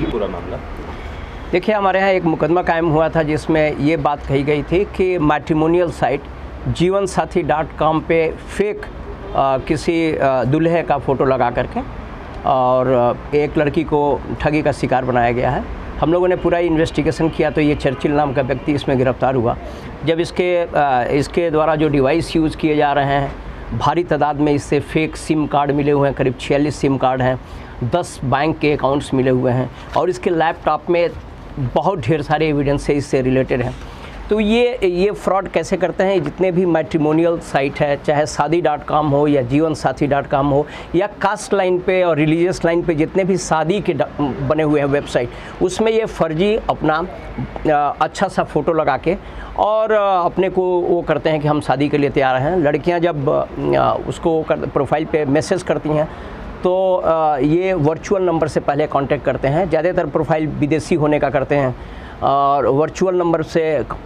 पूरा मामला देखिए, हमारे यहाँ एक मुकदमा कायम हुआ था जिसमें ये बात कही गई थी कि मैट्रिमोनियल साइट जीवनसाथी.com पे फेक किसी दूल्हे का फ़ोटो लगा करके और एक लड़की को ठगी का शिकार बनाया गया है। हम लोगों ने पूरा इन्वेस्टिगेशन किया तो ये चर्चिल नाम का व्यक्ति इसमें गिरफ्तार हुआ। जब इसके द्वारा जो डिवाइस यूज़ किए जा रहे हैं, भारी तादाद में इससे फेक सिम कार्ड मिले हुए हैं, करीब 46 सिम कार्ड हैं, 10 बैंक के अकाउंट्स मिले हुए हैं और इसके लैपटॉप में बहुत ढेर सारे एविडेंस इससे रिलेटेड हैं। तो ये फ्रॉड कैसे करते हैं? जितने भी मैट्रिमोनियल साइट है, चाहे शादी.com हो या जीवनसाथी.com हो या कास्ट लाइन पे और रिलीजियस लाइन पे जितने भी शादी के बने हुए हैं वेबसाइट, उसमें ये फर्जी अपना अच्छा सा फ़ोटो लगा के और अपने को वो करते हैं कि हम शादी के लिए तैयार हैं। लड़कियां जब उसको प्रोफाइल पे मैसेज करती हैं तो ये वर्चुअल नंबर से पहले कांटेक्ट करते हैं। ज़्यादातर प्रोफाइल विदेशी होने का करते हैं और वर्चुअल नंबर से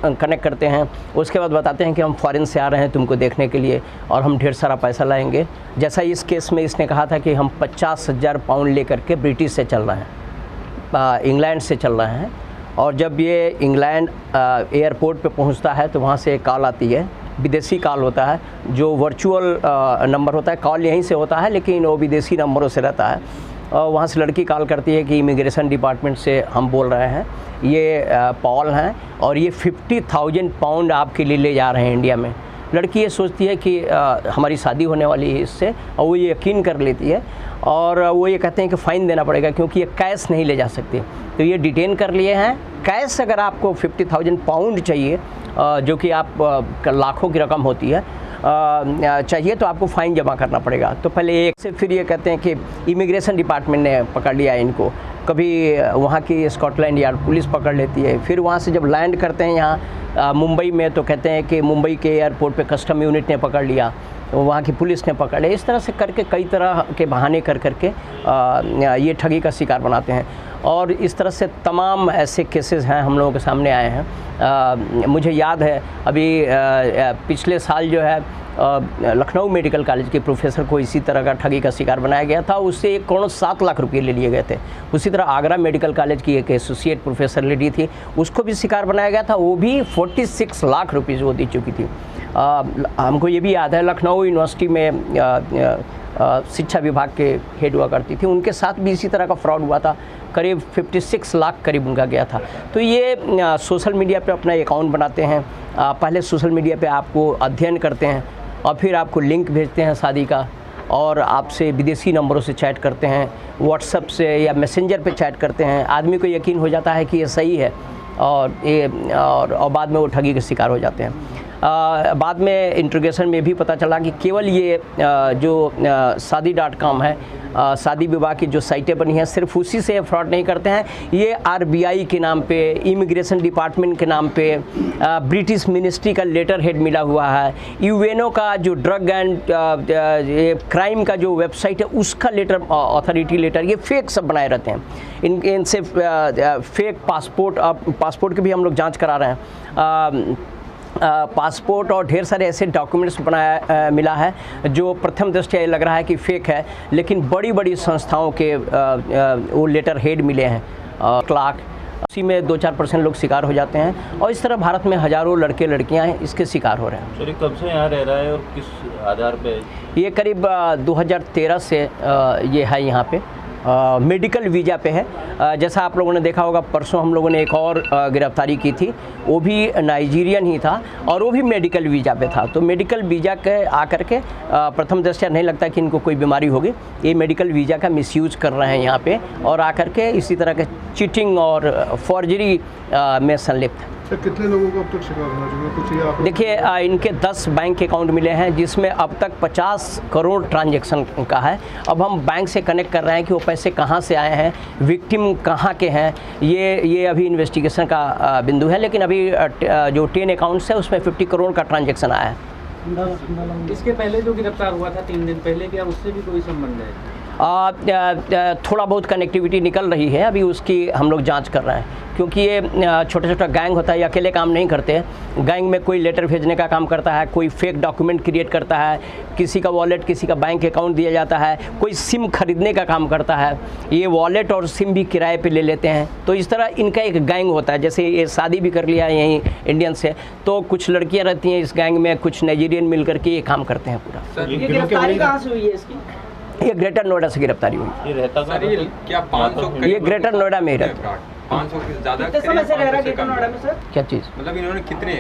कनेक्ट करते हैं। उसके बाद बताते हैं कि हम फॉरेन से आ रहे हैं तुमको देखने के लिए और हम ढेर सारा पैसा लाएंगे। जैसा इस केस में इसने कहा था कि हम 50,000 पाउंड लेकर के ब्रिटिश से चल रहे हैं, इंग्लैंड से चल रहे हैं। और जब ये इंग्लैंड एयरपोर्ट पे पहुंचता है तो वहाँ से एक कॉल आती है, विदेशी कॉल होता है, जो वर्चुअल नंबर होता है। कॉल यहीं से होता है लेकिन वो विदेशी नंबरों से रहता है। और वहाँ से लड़की कॉल करती है कि इमिग्रेशन डिपार्टमेंट से हम बोल रहे हैं, ये पॉल हैं और ये 50,000 पाउंड आपके लिए ले जा रहे हैं इंडिया में। लड़की ये सोचती है कि हमारी शादी होने वाली है इससे, और वो ये यकीन कर लेती है और वो ये कहते हैं कि फ़ाइन देना पड़ेगा क्योंकि ये कैश नहीं ले जा सकती। तो ये डिटेन कर लिए हैं। कैश अगर आपको 50,000 पाउंड चाहिए, जो कि आप लाखों की रकम होती है, चाहिए तो आपको फ़ाइन जमा करना पड़ेगा। तो पहले एक से फिर ये कहते हैं कि इमिग्रेशन डिपार्टमेंट ने पकड़ लिया इनको, कभी वहाँ की स्कॉटलैंड यार्ड पुलिस पकड़ लेती है। फिर वहाँ से जब लैंड करते हैं यहाँ मुंबई में तो कहते हैं कि मुंबई के एयरपोर्ट पे कस्टम यूनिट ने पकड़ लिया, तो वहाँ की पुलिस ने पकड़ लिया। इस तरह से करके कई तरह के बहाने कर करके ये ठगी का शिकार बनाते हैं और इस तरह से तमाम ऐसे केसेस हैं हम लोगों के सामने आए हैं। मुझे याद है अभी पिछले साल जो है लखनऊ मेडिकल कॉलेज के प्रोफेसर को इसी तरह का ठगी का शिकार बनाया गया था। उससे 1,7 लाख रुपये ले लिए गए थे। उसी तरह आगरा मेडिकल कॉलेज की एक एसोसिएट प्रोफेसर लेडी थी, उसको भी शिकार बनाया गया था। वो भी 46 लाख रुपये वो दी चुकी थी। हमको ये भी याद है लखनऊ यूनिवर्सिटी में शिक्षा विभाग के हेड हुआ करती थी, उनके साथ भी इसी तरह का फ्रॉड हुआ था। करीब 56 लाख करीब उनका गया था। तो ये सोशल मीडिया पे अपना अकाउंट बनाते हैं। पहले सोशल मीडिया पे आपको अध्ययन करते हैं और फिर आपको लिंक भेजते हैं शादी का और आपसे विदेशी नंबरों से चैट करते हैं, व्हाट्सएप से या मैसेंजर पे चैट करते हैं। आदमी को यकीन हो जाता है कि ये सही है और बाद में वो ठगी के शिकार हो जाते हैं। बाद में इंट्रोगेशन में भी पता चला कि केवल ये जो शादी.com है, शादी विवाह की जो साइटें बनी हैं, सिर्फ उसी से फ्रॉड नहीं करते हैं। ये RBI के नाम पे, इमिग्रेशन डिपार्टमेंट के नाम पे, ब्रिटिश मिनिस्ट्री का लेटर हेड मिला हुआ है, यूएनओ का जो ड्रग एंड क्राइम का जो वेबसाइट है उसका लेटर, अथॉरिटी लेटर, ये फेक सब बनाए रहते हैं। इनसे फेक पासपोर्ट की भी हम लोग जाँच करा रहे हैं। पासपोर्ट और ढेर सारे ऐसे डॉक्यूमेंट्स मिला है जो प्रथम दृष्टया लग रहा है कि फ़ेक है, लेकिन बड़ी बड़ी संस्थाओं के वो लेटर हेड मिले हैं। लाख उसी में 2-4% लोग शिकार हो जाते हैं और इस तरह भारत में हज़ारों लड़के लड़कियां इसके शिकार हो रहे हैं। सर, कब से यहाँ रह रहा है और किस आधार पे? ये करीब 2013 से ये है यहाँ पे। मेडिकल वीज़ा पे है। जैसा आप लोगों ने देखा होगा, परसों हम लोगों ने एक और गिरफ्तारी की थी, वो भी नाइजीरियन ही था और वो भी मेडिकल वीज़ा पे था। तो मेडिकल वीज़ा के आकर के प्रथम दृष्टया नहीं लगता कि इनको कोई बीमारी होगी, ये मेडिकल वीज़ा का मिसयूज़ कर रहे हैं यहाँ पे और आकर के इसी तरह के चीटिंग और फॉर्जरी में संलिप्त। कितने लोगों को अब तक शिकार होना चाहिए? कुछ ये आप देखिए, इनके 10 बैंक अकाउंट मिले हैं जिसमें अब तक 50 करोड़ ट्रांजैक्शन का है। अब हम बैंक से कनेक्ट कर रहे हैं कि वो पैसे कहाँ से आए हैं, विक्टिम कहाँ के हैं, ये अभी इन्वेस्टिगेशन का बिंदु है। लेकिन अभी जो 10 अकाउंट्स है उसमें 50 करोड़ का ट्रांजैक्शन आया है। इसके पहले जो गिरफ्तार हुआ था 3 दिन पहले, क्या उससे भी कोई संबंध है? थोड़ा बहुत कनेक्टिविटी निकल रही है, अभी उसकी हम लोग जांच कर रहे हैं, क्योंकि ये छोटा छोटा गैंग होता है, ये अकेले काम नहीं करते हैं। गैंग में कोई लेटर भेजने का काम करता है, कोई फेक डॉक्यूमेंट क्रिएट करता है, किसी का वॉलेट, किसी का बैंक अकाउंट दिया जाता है, कोई सिम खरीदने का काम करता है, ये वॉलेट और सिम भी किराए पे ले लेते हैं। तो इस तरह इनका एक गैंग होता है। जैसे ये शादी भी कर लिया है यहीं इंडियन से, तो कुछ लड़कियां रहती हैं इस गैंग में, कुछ नाइजीरियन मिल करके ये काम करते हैं पूरा। ये गिरफ्तारी कहाँ से हुई है इसकी? ये ग्रेटर नोएडा से गिरफ्तारी हुई। ये रहता कहाँ सर, ये था? क्या 500 ये ग्रेटर नोएडा में ही रहता है। 500 से ज़्यादा कितने समय से रह रहा है ग्रेटर नोएडा में सर? क्या चीज़? मतलब इन्होंने कितने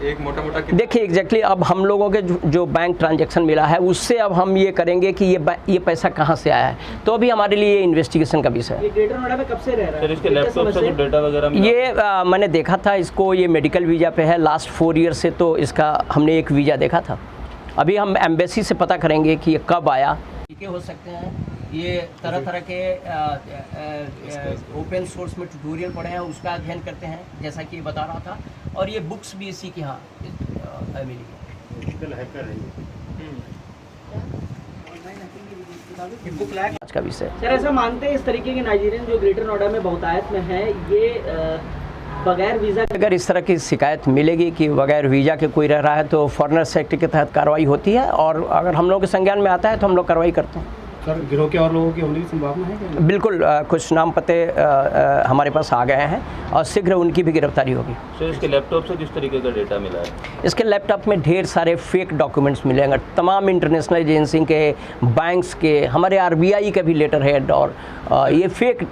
एक मोटा देखिए एग्जैक्टली अब हम लोगों के जो बैंक ट्रांजैक्शन मिला है उससे अब हम ये करेंगे कि ये पैसा कहाँ से आया है, तो अभी हमारे लिए ये इन्वेस्टिगेशन का विषय है। ये ग्रेटर नोएडा में कब से रह रहा सर है? इसके लैपटॉप से कुछ डेटा वगैरह मिला? ये मैंने देखा था इसको, ये मेडिकल वीज़ा पे है लास्ट 4 ईयर से, तो इसका हमने एक वीज़ा देखा था। अभी हम एम्बेसी से पता करेंगे कि ये कब आया। ठीक हो सकते हैं, ये तरह तरह के ओपन सोर्स में ट्यूटोरियल पढ़े हैं, उसका अध्ययन करते हैं जैसा कि ये बता रहा था, और ये बुक्स भी इसी की यहाँ मिली है। आज का विषय सर ऐसा मानते हैं इस तरीके के नाइजीरियन जो ग्रेटर नोएडा में बहुतायत में है, ये बगैर वीज़ा के अगर इस तरह की शिकायत मिलेगी कि बगैर वीज़ा के कोई रह रहा है तो फॉरेनर्स एक्ट के तहत कार्रवाई होती है, और अगर हम लोग के संज्ञान में आता है तो हम लोग कार्रवाई करते हैं। सर गिरोह के और लोगों की होने की संभावना है क्या? बिल्कुल, कुछ नाम पते हमारे पास आ गए हैं और शीघ्र उनकी भी गिरफ्तारी होगी। सर इसके लैपटॉप से किस तरीके का डेटा मिला है? इसके लैपटॉप में ढेर सारे फेक डॉक्यूमेंट्स मिलेंगे, तमाम इंटरनेशनल एजेंसी के, बैंक्स के, हमारे आरबीआई के भी लेटर हेड, और ये फेक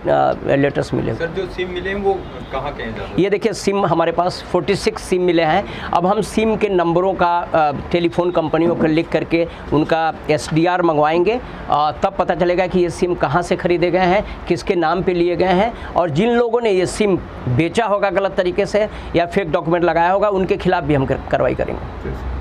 लेटर्स मिले। सर जो सिम मिले हैं वो कहाँ के हैं ज़्यादा? ये देखिए सिम हमारे पास 46 सिम मिले हैं। अब हम सिम के नंबरों का टेलीफोन कंपनियों को लिख करके उनका SDR मंगवाएंगे, तब पता चलेगा कि ये सिम कहाँ से खरीदे गए हैं, किसके नाम पे लिए गए हैं, और जिन लोगों ने ये सिम बेचा होगा गलत तरीके से या फेक डॉक्यूमेंट लगाया होगा उनके खिलाफ भी हम कार्रवाई करेंगे।